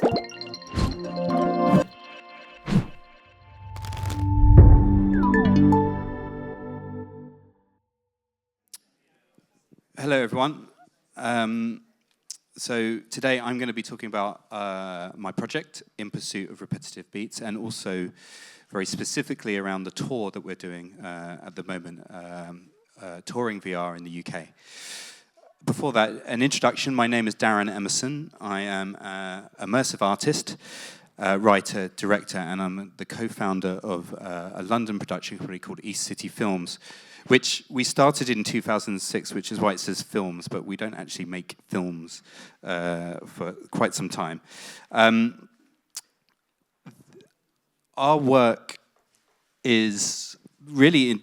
Hello, everyone. So today I'm going to be talking about my project, In Pursuit of Repetitive Beats, and also very specifically around the tour that we're doing at the moment, touring VR in the UK. Before that, an introduction. My name is Darren Emerson. I am an immersive artist, writer, director, and I'm the co-founder of a London production company called East City Films, which we started in 2006, which is why it says films, but we don't actually make films for quite some time. Our work is really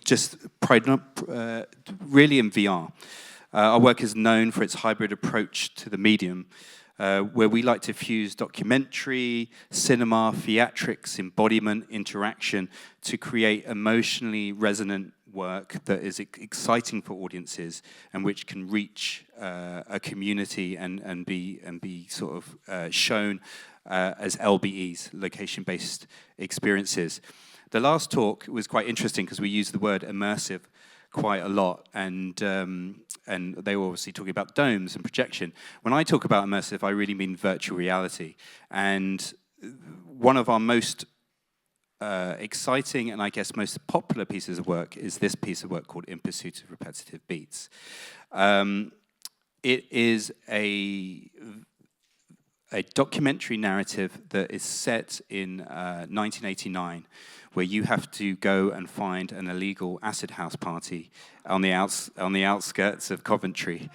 really in VR. Our work is known for its hybrid approach to the medium, where we like to fuse documentary, cinema, theatrics, embodiment, interaction to create emotionally resonant work that is exciting for audiences and which can reach a community and be sort of shown as LBEs, location-based experiences. The last talk was quite interesting because we used the word immersive quite a lot, and they were obviously talking about domes and projection. When I talk about immersive, I really mean virtual reality. And one of our most exciting and I guess most popular pieces of work is this piece of work called In Pursuit of Repetitive Beats. It is a documentary narrative that is set in 1989, where you have to go and find an illegal acid house party on the outskirts of Coventry.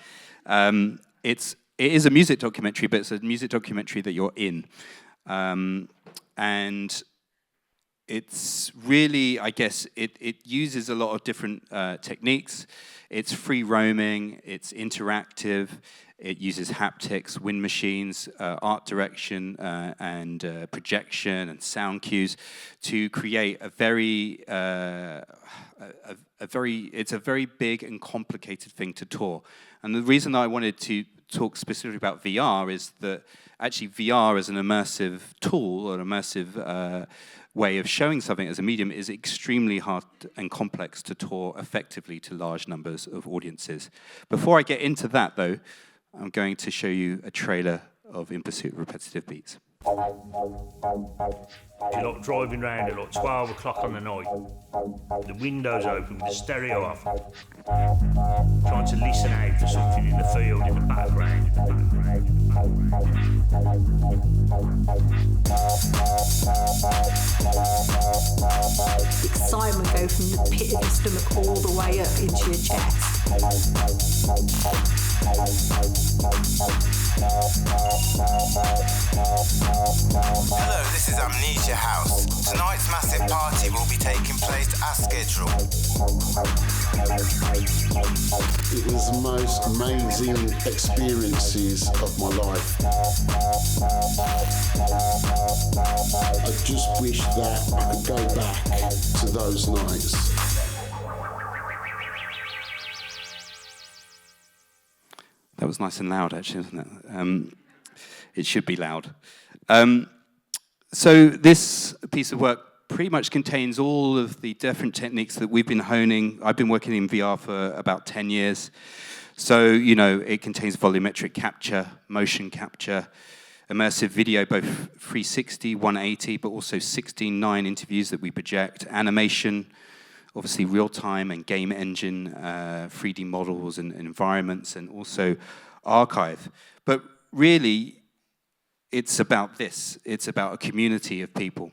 It is a music documentary, but it's a music documentary that you're in. And it's really, I guess, it uses a lot of different techniques. It's free roaming, it's interactive, it uses haptics, wind machines, art direction, and projection and sound cues to create it's a very big and complicated thing to tour. And the reason I wanted to talk specifically about VR is that actually VR as an immersive tool or an immersive way of showing something as a medium is extremely hard and complex to tour effectively to large numbers of audiences. Before I get into that, though, I'm going to show you a trailer of In Pursuit of Repetitive Beats. You're like driving round at like 12 o'clock on the night. The window's open with the stereo off. Trying to listen out for something in the field in the background. Excitement go from the pit of your stomach all the way up into your chest. Hello, this is Amnesia House. Tonight's massive party will be taking place as scheduled. It was the most amazing experiences of my life. I just wish that I could go back to those nights. That was nice and loud, actually, wasn't it? It should be loud. So this piece of work pretty much contains all of the different techniques that we've been honing. I've been working in VR for about 10 years. So, you know, it contains volumetric capture, motion capture, immersive video, both 360, 180, but also 16:9 interviews that we project, animation, obviously real-time and game engine, 3D models and environments, and also archive. But really, it's about this. It's about a community of people.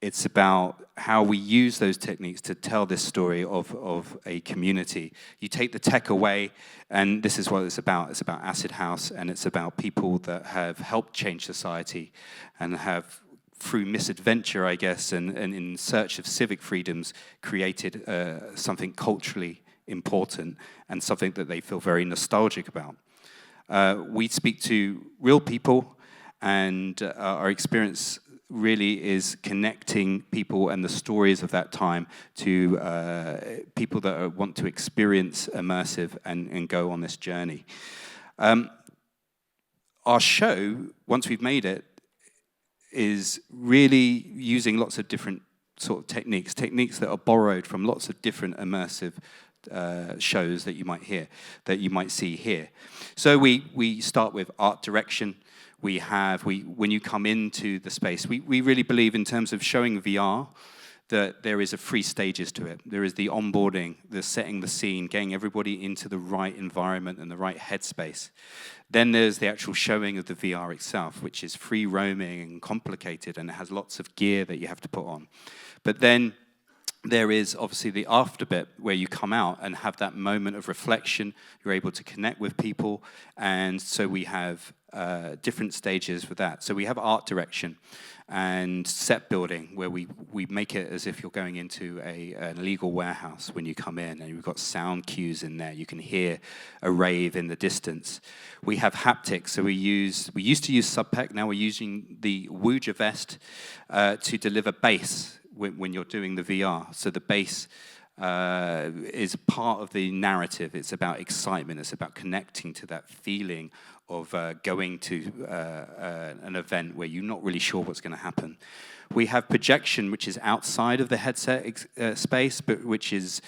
It's about how we use those techniques to tell this story of a community. You take the tech away, and this is what it's about. It's about acid house, and it's about people that have helped change society and have, through misadventure, I guess, and in search of civic freedoms, created something culturally important and something that they feel very nostalgic about. We speak to real people, and our experience really is connecting people and the stories of that time to people that want to experience immersive and go on this journey. Our show, once we've made it, is really using lots of different sort of techniques that are borrowed from lots of different immersive shows that you might see here. So we start with art direction. When you come into the space, we really believe in terms of showing VR that there is 3 stages to it. There is the onboarding, the setting the scene, getting everybody into the right environment and the right headspace. Then there's the actual showing of the VR itself, which is free roaming and complicated, and it has lots of gear that you have to put on. But then there is obviously the after bit where you come out and have that moment of reflection. You're able to connect with people, and so we have different stages for that. So we have art direction and set building, where we make it as if you're going into an illegal warehouse when you come in, and you've got sound cues in there. You can hear a rave in the distance. We have haptics, so we used to use Subpec, now we're using the Wooja vest to deliver bass when you're doing the VR. So the bass is part of the narrative. It's about excitement. It's about connecting to that feeling of going to an event where you're not really sure what's going to happen. We have projection, which is outside of the headset space, but which is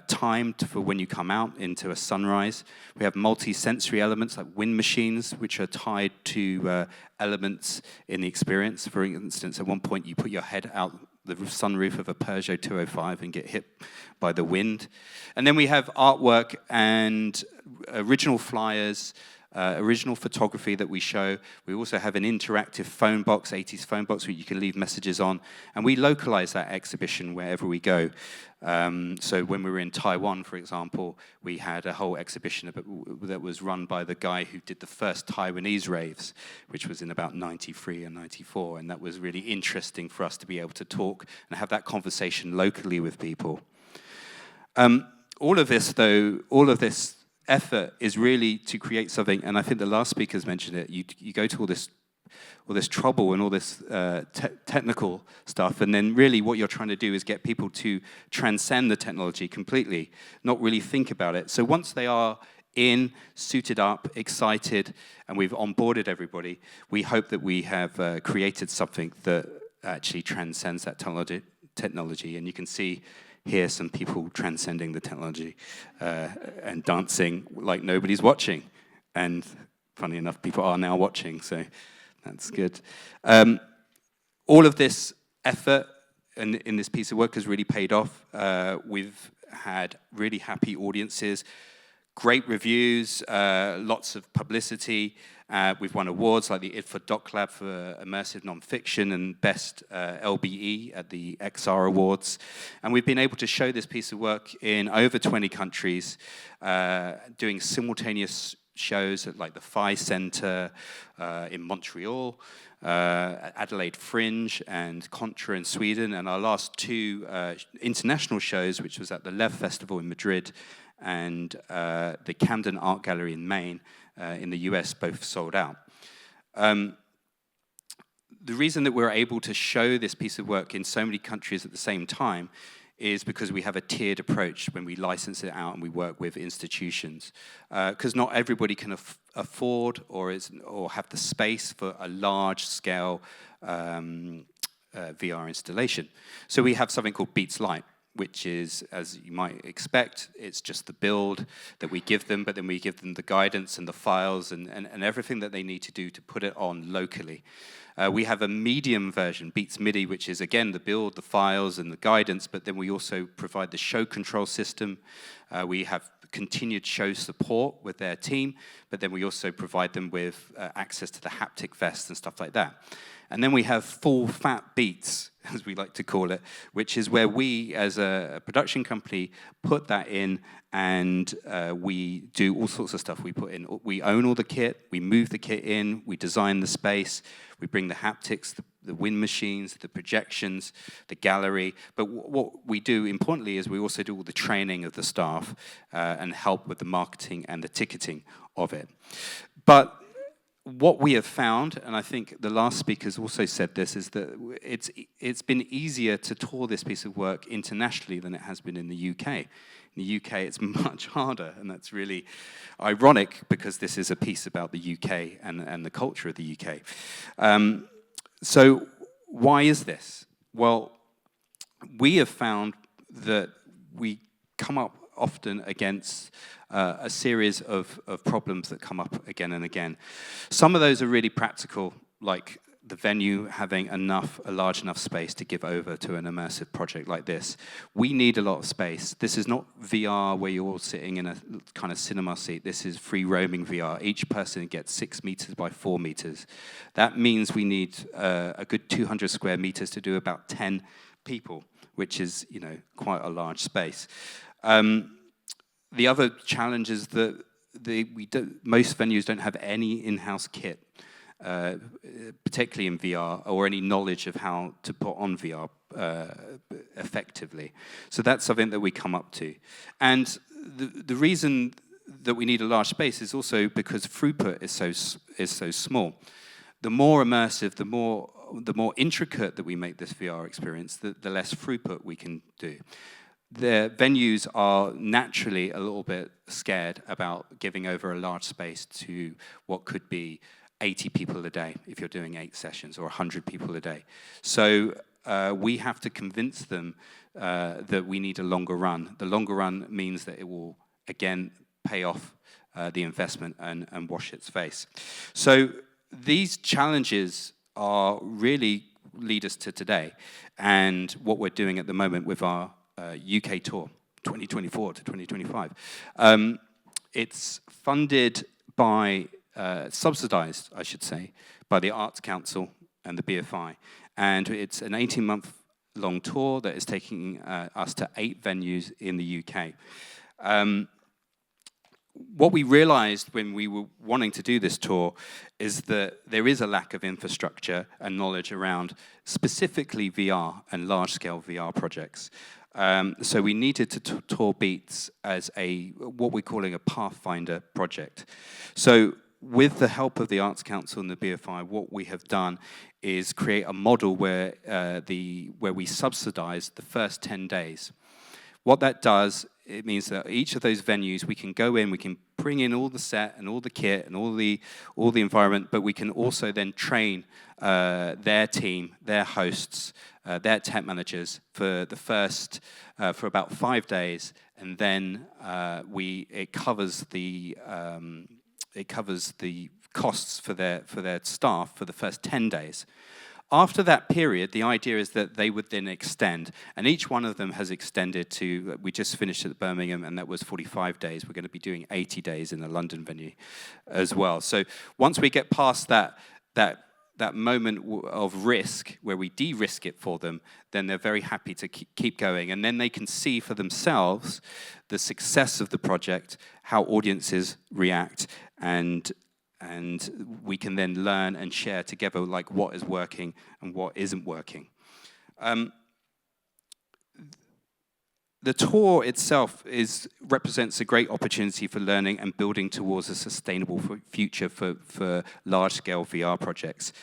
timed for when you come out into a sunrise. We have multi-sensory elements like wind machines, which are tied to elements in the experience. For instance, at one point you put your head out the sunroof of a Peugeot 205 and get hit by the wind. And then we have artwork and original flyers, original photography that we show. We also have an interactive phone box, 80s phone box, where you can leave messages on. And we localize that exhibition wherever we go. So when we were in Taiwan, for example, we had a whole exhibition that was run by the guy who did the first Taiwanese raves, which was in about 93 and 94. And that was really interesting for us to be able to talk and have that conversation locally with people. All of this effort is really to create something, and I think the last speakers mentioned it. You go to all this trouble and all this technical stuff, and then really what you're trying to do is get people to transcend the technology completely, not really think about it. So once they are in, suited up, excited, and we've onboarded everybody, we hope that we have created something that actually transcends that technology. And you can see here some people transcending the technology and dancing like nobody's watching. And funny enough, people are now watching, so that's good. All of this effort in this piece of work has really paid off. We've had really happy audiences, great reviews, lots of publicity. We've won awards like the IDFA Doc Lab for Immersive Nonfiction and Best LBE at the XR Awards. And we've been able to show this piece of work in over 20 countries, doing simultaneous shows at like the Phi Center in Montreal, Adelaide Fringe and Contra in Sweden, and our last 2 international shows, which was at the Lev Festival in Madrid and the Camden Art Gallery in Maine in the US, both sold out. The reason that we're able to show this piece of work in so many countries at the same time is because we have a tiered approach when we license it out and we work with institutions. Because not everybody can afford or have the space for a large-scale VR installation. So we have something called Beats Lite, which is, as you might expect, it's just the build that we give them, but then we give them the guidance and the files and everything that they need to do to put it on locally. We have a medium version, Beats MIDI, which is, again, the build, the files, and the guidance, but then we also provide the show control system. We have continued show support with their team, but then we also provide them with access to the haptic vest and stuff like that. And then we have full fat beats, as we like to call it, which is where we, as a production company, put that in and we do all sorts of stuff. We own all the kit, we move the kit in, we design the space, we bring the haptics, the wind machines, the projections, the gallery. But what we do, importantly, is we also do all the training of the staff and help with the marketing and the ticketing of it. But what we have found, and I think the last speakers also said this, is that it's been easier to tour this piece of work internationally than it has been in the UK. In the UK, it's much harder, and that's really ironic because this is a piece about the UK and the culture of the UK. So why is this? Well, we have found that we come up often against a series of problems that come up again and again. Some of those are really practical, like the venue having a large enough space to give over to an immersive project like this. We need a lot of space. This is not VR where you're all sitting in a kind of cinema seat. This is free roaming VR. Each person gets 6 meters by 4 meters. That means we need a good 200 square meters to do about 10 people, which is, quite a large space. The other challenge is that most venues don't have any in-house kit, particularly in VR, or any knowledge of how to put on VR effectively. So that's something that we come up to. And the reason that we need a large space is also because throughput is so small. The more immersive, the more intricate that we make this VR experience, the less throughput we can do. The venues are naturally a little bit scared about giving over a large space to what could be 80 people a day if you're doing 8 sessions, or 100 people a day. So we have to convince them that we need a longer run. The longer run means that it will, again, pay off the investment and wash its face. So these challenges are really lead us to today, and what we're doing at the moment with our UK tour, 2024 to 2025. It's funded by, subsidized, I should say, by the Arts Council and the BFI. And it's an 18-month-long tour that is taking us to 8 venues in the UK. What we realized when we were wanting to do this tour is that there is a lack of infrastructure and knowledge around specifically VR and large-scale VR projects. So we needed to tour Beats as what we're calling a Pathfinder project. So with the help of the Arts Council and the BFI, what we have done is create a model where we subsidize the first 10 days. What that does, it means that each of those venues, we can go in, we can bring in all the set and all the kit and all the environment, but we can also then train their team, their hosts, their tech managers for about 5 days, and then it covers the costs for their staff for the first 10 days. After that period, the idea is that they would then extend, and each one of them has extended to, we just finished at Birmingham, and that was 45 days. We're going to be doing 80 days in the London venue as well. So once we get past that moment of risk, where we de-risk it for them, then they're very happy to keep going. And then they can see for themselves the success of the project, how audiences react, and we can then learn and share together like what is working and what isn't working. The tour itself represents a great opportunity for learning and building towards a sustainable future for large-scale VR projects.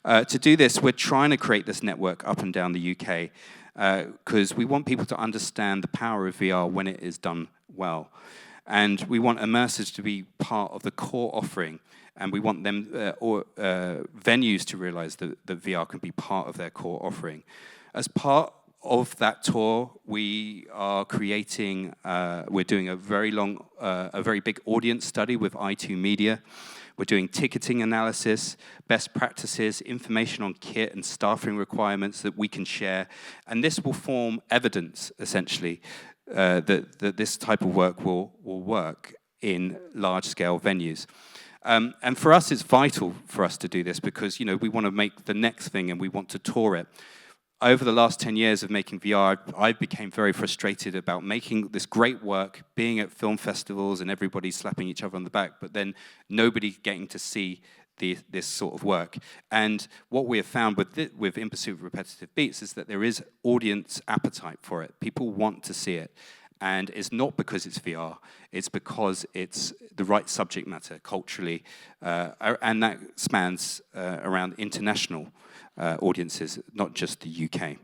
To do this, we're trying to create this network up and down the UK because we want people to understand the power of VR when it is done well. And we want Immersive to be part of the core offering, and we want them venues to realize that VR can be part of their core offering. As part of that tour, we are creating, we're doing a very big audience study with i2 Media. We're doing ticketing analysis, best practices, information on kit and staffing requirements that we can share. And this will form evidence, essentially, that this type of work will work in large-scale venues. And for us, it's vital for us to do this because, we want to make the next thing and we want to tour it. Over the last 10 years of making VR, I became very frustrated about making this great work, being at film festivals and everybody slapping each other on the back, but then nobody getting to see this sort of work. And what we have found with Immersive Repetitive Beats is that there is audience appetite for it. People want to see it. And it's not because it's VR, it's because it's the right subject matter culturally, and that spans around international audiences, not just the UK.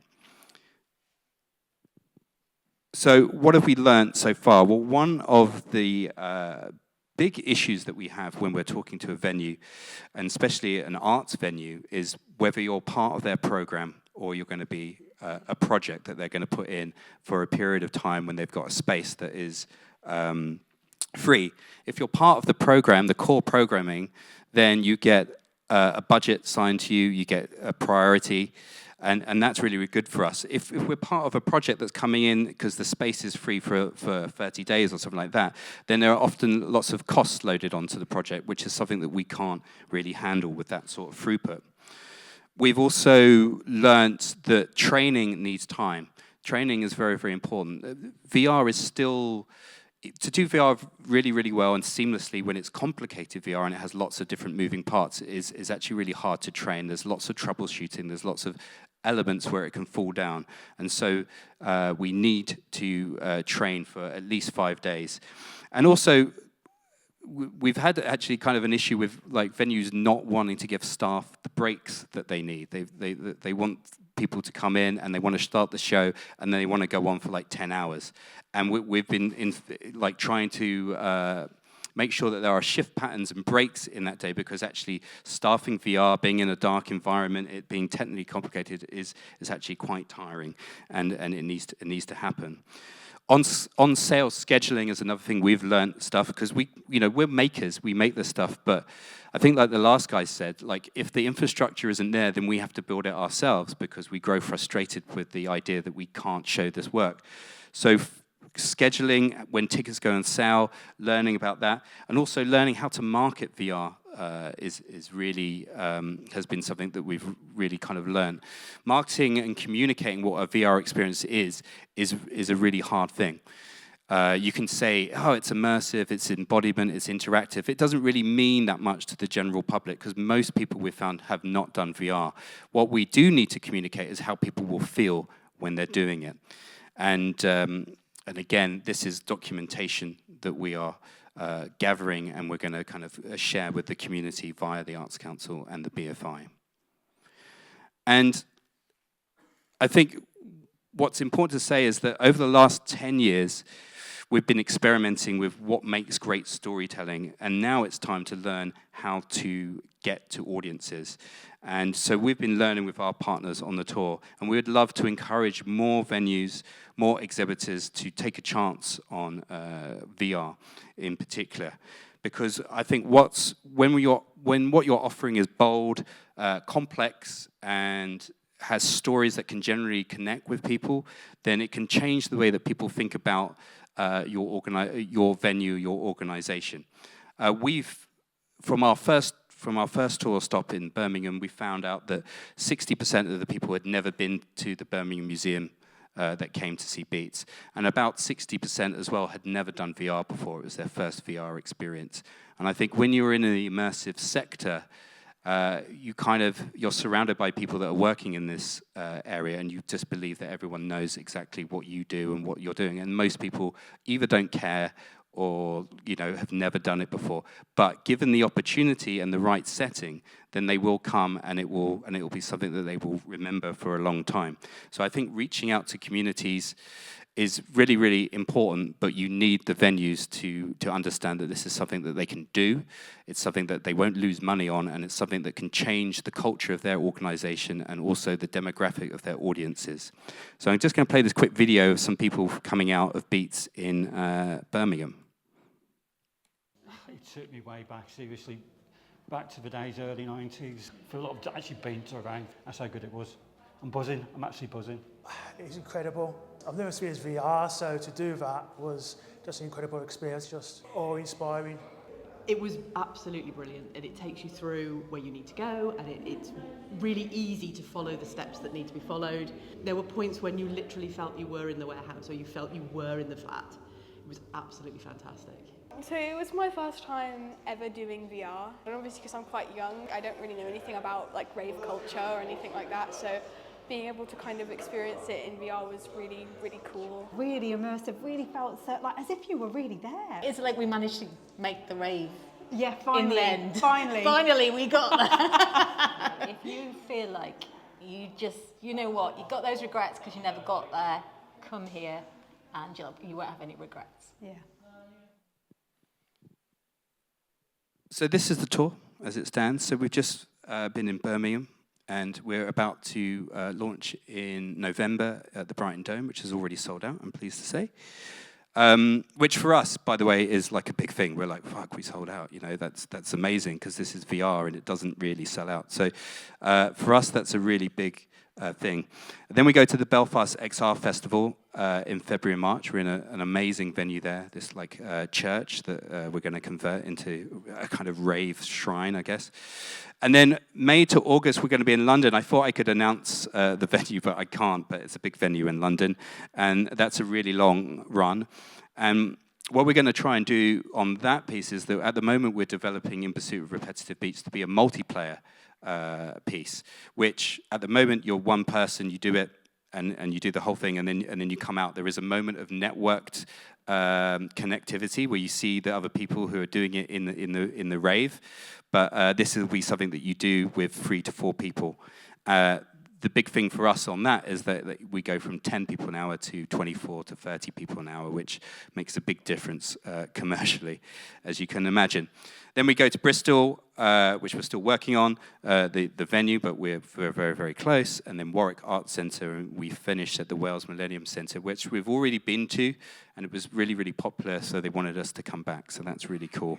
So what have we learned so far? Well, one of the big issues that we have when we're talking to a venue, and especially an arts venue, is whether you're part of their program or you're going to be a project that they're going to put in for a period of time when they've got a space that is free. If you're part of the program, the core programming, then you get a budget signed to you, you get a priority, and that's really, really good for us. If we're part of a project that's coming in because the space is free for 30 days or something like that, then there are often lots of costs loaded onto the project, which is something that we can't really handle with that sort of throughput. We've also learnt that training needs time. Training is very, very important. VR is still... To do VR really, really well and seamlessly when it's complicated VR and it has lots of different moving parts is actually really hard to train. There's lots of troubleshooting. There's lots of elements where it can fall down. And so we need to train for at least 5 days. And also, we've had actually kind of an issue with like venues not wanting to give staff the breaks that they need. They want people to come in and they want to start the show and then they want to go on for like 10 hours. And we've been trying to make sure that there are shift patterns and breaks in that day, because actually staffing VR, being in a dark environment, it being technically complicated is actually quite tiring, and it needs to happen. On sales scheduling is another thing we've learned stuff, because we're makers, we make this stuff, but I think like the last guy said, like if the infrastructure isn't there, then we have to build it ourselves because we grow frustrated with the idea that we can't show this work. So scheduling when tickets go on sale, learning about that, and also learning how to market VR is really has been something that we've really kind of learned. Marketing and communicating what a VR experience is a really hard thing. You can say, oh, it's immersive, it's embodiment, it's interactive. It doesn't really mean that much to the general public because most people we've found have not done VR. What we do need to communicate is how people will feel when they're doing it. And again, this is documentation that we are gathering and we're going to kind of share with the community via the Arts Council and the BFI. And I think what's important to say is that over the last 10 years, we've been experimenting with what makes great storytelling, and now it's time to learn how to get to audiences. And so we've been learning with our partners on the tour, and we would love to encourage more venues, more exhibitors to take a chance on VR in particular. Because I think when what you're offering is bold, complex, and has stories that can generally connect with people, then it can change the way that people think about your venue, your organization. From our first tour stop in Birmingham, we found out that 60% of the people had never been to the Birmingham Museum that came to see Beats, and about 60% as well had never done VR before. It was their first VR experience. And I think when you're in the immersive sector, you're surrounded by people that are working in this area, and you just believe that everyone knows exactly what you do and what you're doing. And most people either don't care or have never done it before. But given the opportunity and the right setting, then they will come, and it will be something that they will remember for a long time. So I think reaching out to communities is really, really important, but you need the venues to understand that this is something that they can do, it's something that they won't lose money on, and it's something that can change the culture of their organization and also the demographic of their audiences. So I'm just going to play this quick video of some people coming out of Beats in Birmingham. It took me way back, seriously, back to the days, early 90s. For a lot of actually been to around, that's how good it was. I'm buzzing, I'm actually buzzing. It's incredible. I've never experienced VR, so to do that was just an incredible experience, just awe-inspiring. It was absolutely brilliant, and it takes you through where you need to go, and it's really easy to follow the steps that need to be followed. There were points when you literally felt you were in the warehouse, or you felt you were in the flat. It was absolutely fantastic. So it was my first time ever doing VR, and obviously because I'm quite young, I don't really know anything about like rave culture or anything like that, so being able to kind of experience it in VR was really, really cool. Really immersive, really felt so, like as if you were really there. It's like we managed to make the rave. Yeah, finally. In the end. Finally. Finally, we got there. If you feel like you just, you know what, you got those regrets because you never got there, come here and you won't have any regrets. Yeah. So this is the tour as it stands. So we've just been in Birmingham, and we're about to launch in November at the Brighton Dome, which is already sold out, I'm pleased to say. Which for us, by the way, is like a big thing. We're like, fuck, we sold out. You know, that's amazing because this is VR and it doesn't really sell out. So for us, that's a really big thing. And then we go to the Belfast XR Festival in February and March. We're in an amazing venue there, this like church that we're going to convert into a kind of rave shrine, I guess. And then May to August, we're going to be in London. I thought I could announce the venue, but I can't. But it's a big venue in London, and that's a really long run. And what we're going to try and do on that piece is that at the moment we're developing In Pursuit of Repetitive Beats to be a multiplayer piece, which at the moment you're one person, you do it, and you do the whole thing, and then you come out. There is a moment of networked connectivity where you see the other people who are doing it in the rave, but this will be something that you do with 3 to 4 people. The big thing for us on that is that we go from 10 people an hour to 24 to 30 people an hour, which makes a big difference commercially, as you can imagine. Then we go to Bristol, which we're still working on, the venue, but we're very, very close. And then Warwick Arts Centre, and we finished at the Wales Millennium Centre, which we've already been to, and it was really, really popular, so they wanted us to come back, so that's really cool.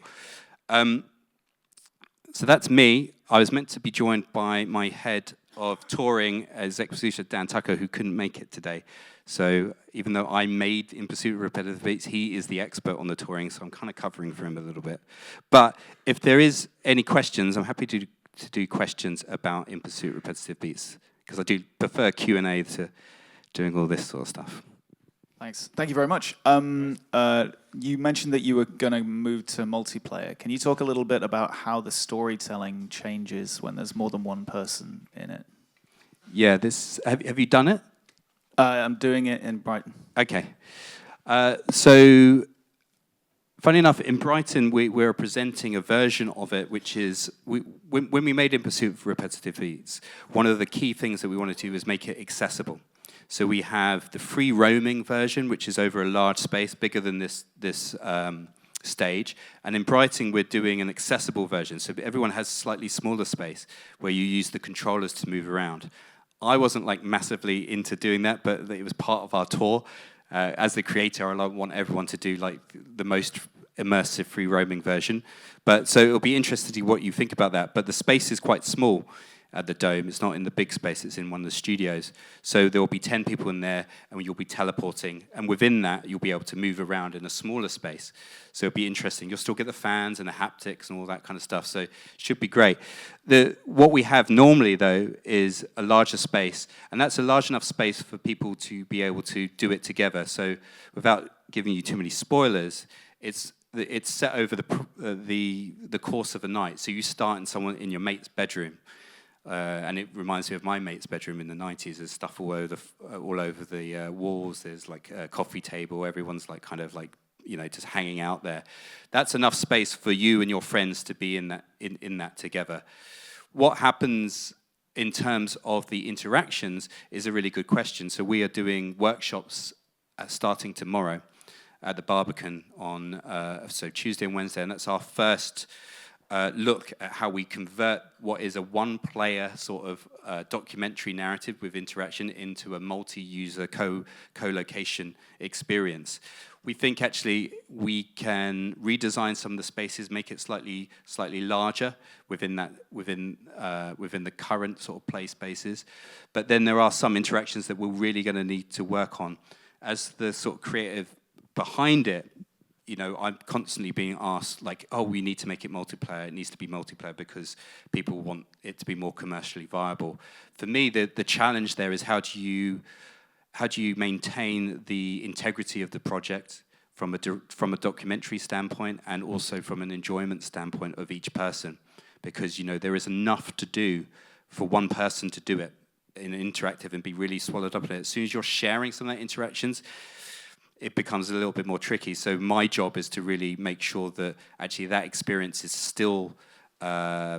So that's me. I was meant to be joined by my head of touring, exec producer Dan Tucker, who couldn't make it today. So even though I made In Pursuit of Repetitive Beats, he is the expert on the touring, so I'm kind of covering for him a little bit. But if there is any questions, I'm happy to do questions about In Pursuit of Repetitive Beats, because I do prefer Q&A to doing all this sort of stuff. Thanks. Thank you very much. You mentioned that you were going to move to multiplayer. Can you talk a little bit about how the storytelling changes when there's more than one person in it? Yeah, have you done it? I'm doing it in Brighton. Okay. So, funny enough, in Brighton, we're presenting a version of it, which is, when we made In Pursuit of Repetitive Beats, one of the key things that we wanted to do was make it accessible. So we have the free roaming version, which is over a large space, bigger than this stage. And in Brighton, we're doing an accessible version. So everyone has slightly smaller space where you use the controllers to move around. I wasn't like massively into doing that, but it was part of our tour. As the creator, I want everyone to do like the most immersive free roaming version. But so it'll be interesting to see what you think about that. But the space is quite small at the Dome. It's not in the big space, it's in one of the studios. So there will be 10 people in there, and you'll be teleporting. And within that, you'll be able to move around in a smaller space. So it'll be interesting. You'll still get the fans and the haptics and all that kind of stuff. So it should be great. What we have normally, though, is a larger space. And that's a large enough space for people to be able to do it together. So without giving you too many spoilers, it's set over the course of a night. So you start in your mate's bedroom. And it reminds me of my mate's bedroom in the 90s. There's stuff all over the walls. There's like a coffee table. Everyone's like kind of like, you know, just hanging out there. That's enough space for you and your friends to be in that together. What happens in terms of the interactions is a really good question. So we are doing workshops starting tomorrow at the Barbican on so Tuesday and Wednesday, and that's our first look at how we convert what is a one-player sort of documentary narrative with interaction into a multi-user co-location experience. We think actually we can redesign some of the spaces, make it slightly larger within the current sort of play spaces. But then there are some interactions that we're really going to need to work on. As the sort of creative behind it, you know, I'm constantly being asked, like, oh, we need to make it multiplayer. It needs to be multiplayer because people want it to be more commercially viable. For me, the challenge there is how do you maintain the integrity of the project from a documentary standpoint and also from an enjoyment standpoint of each person? Because, you know, there is enough to do for one person to do it in interactive and be really swallowed up in it. As soon as you're sharing some of that interactions, it becomes a little bit more tricky. So my job is to really make sure that actually that experience is still a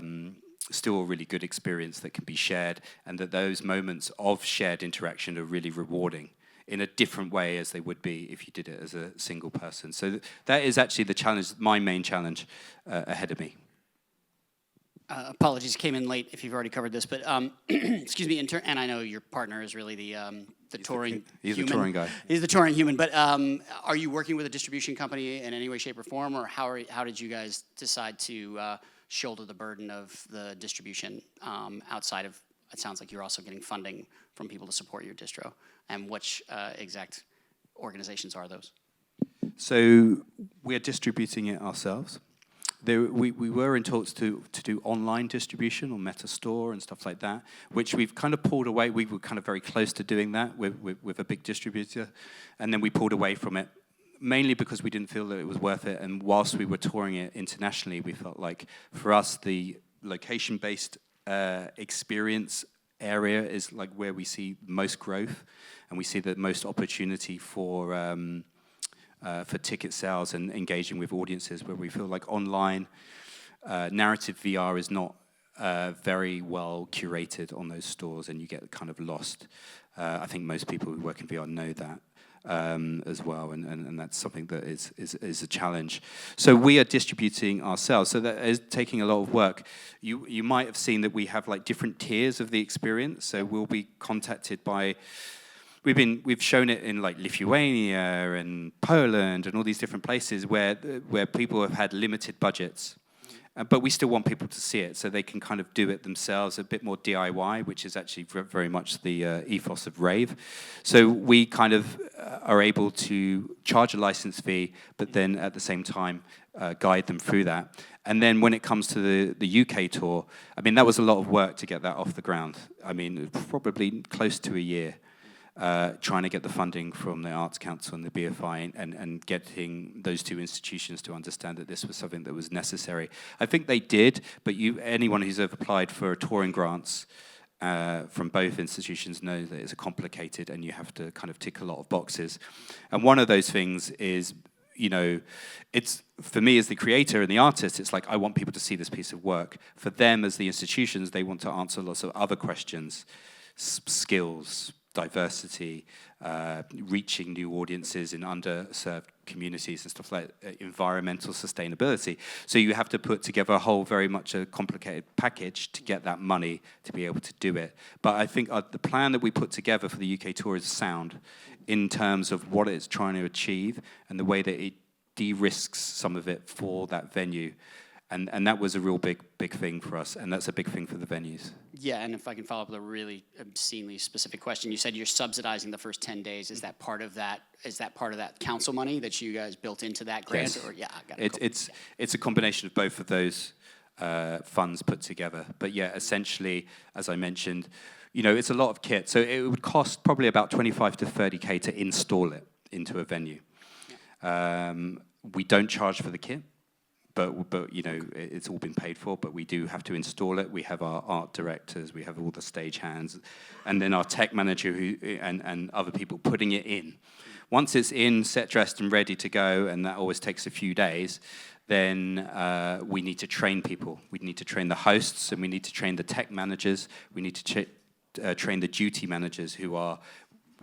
really good experience that can be shared, and that those moments of shared interaction are really rewarding in a different way as they would be if you did it as a single person. So that is actually the challenge, my main challenge ahead of me. Apologies, came in late if you've already covered this, but excuse me. And I know your partner is really the touring. He's human. the touring guy. He's the touring human. But are you working with a distribution company in any way, shape, or form, or how did you guys decide to shoulder the burden of the distribution outside of? It sounds like you're also getting funding from people to support your distro. And which exact organizations are those? So we're distributing it ourselves. We were in talks to do online distribution on Metastore and stuff like that, which we've kind of pulled away. We were kind of very close to doing that with a big distributor, and then we pulled away from it, mainly because we didn't feel that it was worth it. And whilst we were touring it internationally, we felt like for us the location-based experience area is like where we see most growth, and we see the most opportunity for ticket sales and engaging with audiences, where we feel like online narrative VR is not very well curated on those stores, and you get kind of lost. I think most people who work in VR know that as well, and that's something that is a challenge. So we are distributing ourselves, so that is taking a lot of work. You might have seen that we have like different tiers of the experience, so we'll be contacted by... We've shown it in like Lithuania and Poland and all these different places where people have had limited budgets, but we still want people to see it, so they can kind of do it themselves, a bit more DIY, which is actually very much the ethos of rave. So we kind of are able to charge a license fee, but then at the same time guide them through that. And then when it comes to the UK tour, I mean, that was a lot of work to get that off the ground. I mean, probably close to a year. Trying to get the funding from the Arts Council and the BFI and getting those two institutions to understand that this was something that was necessary. I think they did, but anyone who's ever applied for touring grants from both institutions knows that it's complicated and you have to kind of tick a lot of boxes. And one of those things is, you know, it's for me as the creator and the artist, it's like I want people to see this piece of work. For them as the institutions, they want to answer lots of other questions, skills, diversity, reaching new audiences in underserved communities and stuff like environmental sustainability. So you have to put together a whole very much a complicated package to get that money to be able to do it. But I think the plan that we put together for the UK tour is sound in terms of what it's trying to achieve and the way that it de-risks some of it for that venue. And that was a real big thing for us, and that's a big thing for the venues. Yeah, and if I can follow up with a really obscenely specific question, you said you're subsidizing the first 10 days. Is that part of that? Is that part of that council money that you guys built into that grant? Yes. Or yeah, I got it. It's a combination of both of those funds put together. But yeah, essentially, as I mentioned, you know, it's a lot of kit. So it would cost probably about 25 to 30K to install it into a venue. Yeah. We don't charge for the kit. But you know, it's all been paid for, but we do have to install it. We have our art directors, we have all the stage hands, and then our tech manager and other people putting it in. Once it's in, set, dressed, and ready to go, and that always takes a few days, then we need to train people. We need to train the hosts, and we need to train the tech managers. We need to train the duty managers who are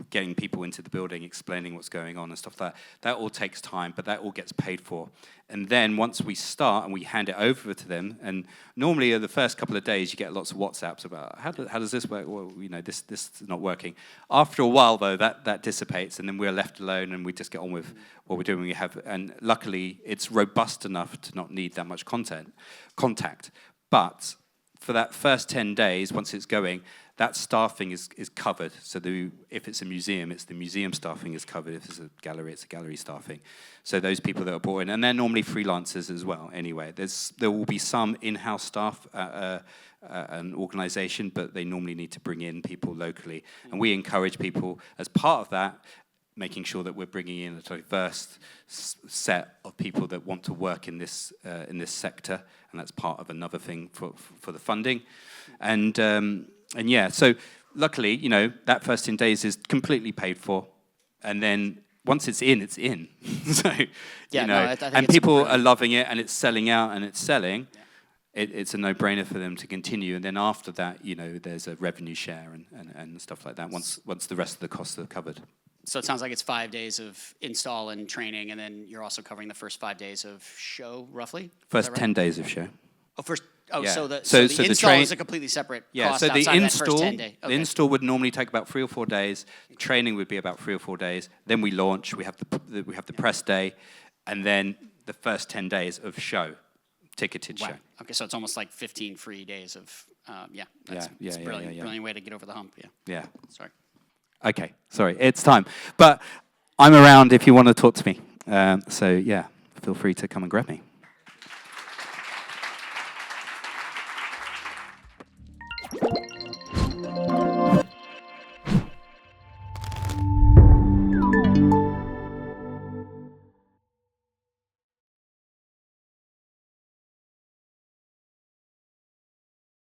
getting people into the building, explaining what's going on and stuff like that. That all takes time, but that all gets paid for. And then once we start and we hand it over to them, and normally the first couple of days you get lots of WhatsApps about how does this work? Well, you know, this is not working. After a while, though, that dissipates, and then we're left alone and we just get on with what we're doing. And luckily, it's robust enough to not need that much contact. But for that first 10 days, once it's going, that staffing is covered. So if it's a museum, it's the museum staffing is covered. If it's a gallery, it's a gallery staffing. So those people that are brought in, and they're normally freelancers as well. Anyway, there will be some in-house staff at an organisation, but they normally need to bring in people locally. And we encourage people as part of that, making sure that we're bringing in a diverse set of people that want to work in this sector, and that's part of another thing for the funding. And yeah, so luckily, you know, that first 10 days is completely paid for, and then once it's in, it's in. So, yeah, you know, I think and it's people are loving it, and it's selling out, and it's selling. Yeah. It's a no-brainer for them to continue, and then after that, you know, there's a revenue share and stuff like that. Once the rest of the costs are covered. So it sounds like it's 5 days of install and training, and then you're also covering the first 5 days of show, roughly? First 10 days of show. Oh, first, Oh, Yeah. so the So install train- is a completely separate Yeah, cost so the outside of that install, first 10 day. the install would normally take about 3 or 4 days. Training would be about 3 or 4 days. Then we launch. We have the press day, and then the first 10 days of show, ticketed Wow. show. Okay, so it's almost like 15 free days of, that's Yeah, yeah, brilliant, yeah. brilliant way to get over the hump, yeah. Yeah. Sorry. Okay, sorry, it's time. But I'm around if you want to talk to me. So yeah, feel free to come and grab me.